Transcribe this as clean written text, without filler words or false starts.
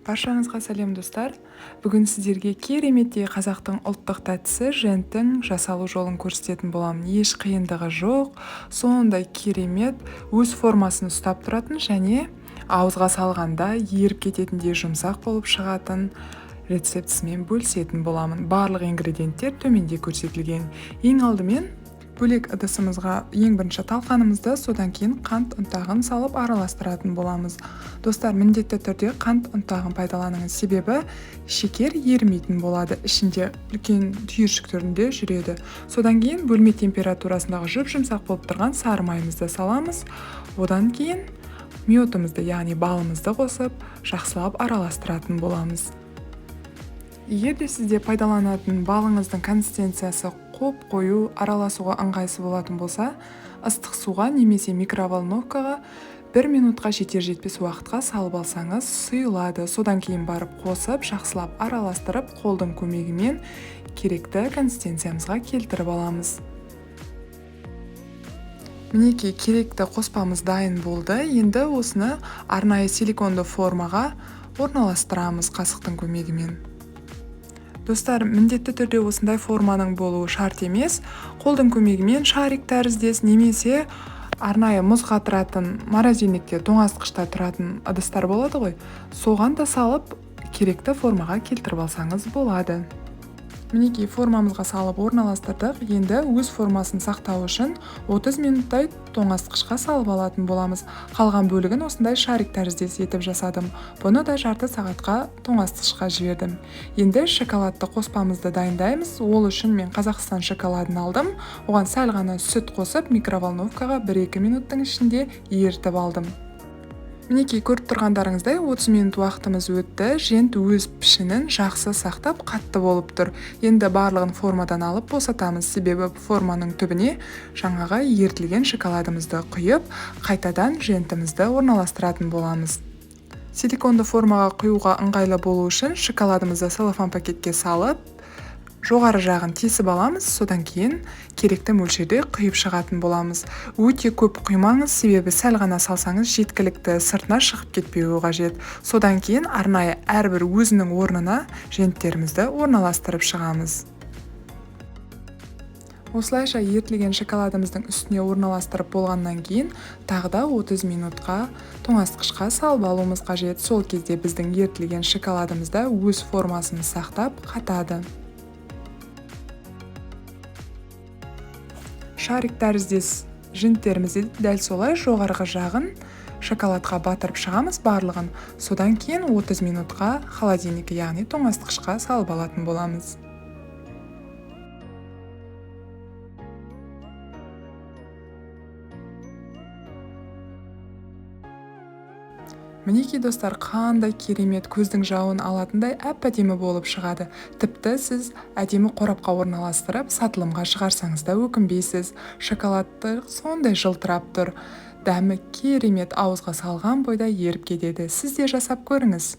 Баршаңызға сәлем достар. Бүгін сіздерге кереметтей қазақтың ұлттық тәттісі женттің жасалу жолын көрсететін боламын. Еш қиындығы жоқ, сондай керемет, өз формасын ұстап тұратын және ауызға салғанда еріп кететіндей жұмсақ болып шығатын рецептісімен бөлісетін боламын. Барлық ингредиенттер төменде көрсетілген. Ең алдымен бөлек ыдысымызға ең бірінші талқанымызды, содан кейін қант ұнтағын салып араластыратын боламыз. Достар, міндетті түрде қант ұнтағын пайдаланыңыз, себебі шекер ерімейтін болады, ішінде үлкен түйіршік түрінде жүреді. Содан кейін бөлме температурасындағы жұп-жұмсақ болып тұрған сары майымызды саламыз. Одан кейін мьотымызды, яғни балымызды қосып, жақсылап араластыратын боламыз. Егер де сізде пайдаланатын балыңыздың консистенциясы қою, араласуға ыңғайсыз болатын болса, ыстық суға немесе микроволновкаға 1 минутқа жетер-жетпес уақытқа салып алсаңыз сұйылады. Содан кейін барып қосып, жақсылап араластырып, қолдың көмегімен керекті консистенциямызға келтіріп аламыз. Мінекей, керекті қоспамыз дайын болды. Енді осыны арнайы силиконды формаға орналастырамыз қасықтың көмегімен. Достар, міндетті түрде осындай форманың болуы шарт емес. Қолдың көмегімен шарик тәріздес немесе арнайы мұз қатыратын, морозильникте, тоңазытқышта тұратын ыдыстар болады ғой. Соған да салып, керекті формаға келтіріп алсаңыз болады. Мінекей, формамызға салып орналастырдық. Енді өз формасын сақтау үшін 30 минуттай тоңазытқышқа салып алатын боламыз. Қалған бөлігін осындай шарик тәріздес етіп жасадым. Бұны да жарты сағатқа тоңазытқышқа жібердім. Енді шоколадты қоспамызды дайындаймыз. Ол үшін мен Қазақстан шоколадын алдым. Оған сәл ғана сүт қосып, микроволновкаға 1-2 минуттың ішінде ерітіп алдым. Мінекей, көріп тұрғандарыңыздай 30 минут уақытымыз өтті. Жент өз пішінін жақсы сақтап, қатты болып тұр. Енді барлығын формадан алып босатамыз, себебі форманың түбіне жаңаға ерітілген шоколадымызды құйып, қайтадан жентімізді орналастыратын боламыз. Силиконды формаға құюға ыңғайлы болу үшін шоколадымызды целлофан пакетке салып, жоғары жағын тесіп аламыз, содан кейін керекті мөлшерде құйып шығатын боламыз. Өте көп құймаңыз, себебі сәл ғана салсаңыз жеткілікті, сыртына шығып кетпеуі қажет. Содан кейін арнайы әрбір өзінің орнына женттерімізді орналастырып шығамыз. Осылайша ерітілген шоколадымыздың үстіне орналастырып болғаннан кейін тағы да 30 минутқа тоңазытқышқа салып алуымыз қажет. Сол кезде біздің ерітілген шоколадымызда өз формасын сақтап қатады. Шарик тәріздес женттерімізді дәл солай жоғарғы жағын шоколадқа батырып шығамыз барлығын. Содан кейін 30 минутқа холодильник, яғни тоңазытқышқа салып алатын боламыз. Мінекей достар, қандай керемет, көздің жауын алатындай әп-әдемі болып шығады. Тіпті сіз әдемі қорапқа орналастырып, сатылымға шығарсаңыз да өкінбейсіз. Шоколадты сондай жылтырап тұр. Дәмі керемет, ауызға салған бойда еріп кетеді. Сіз де жасап көріңіз.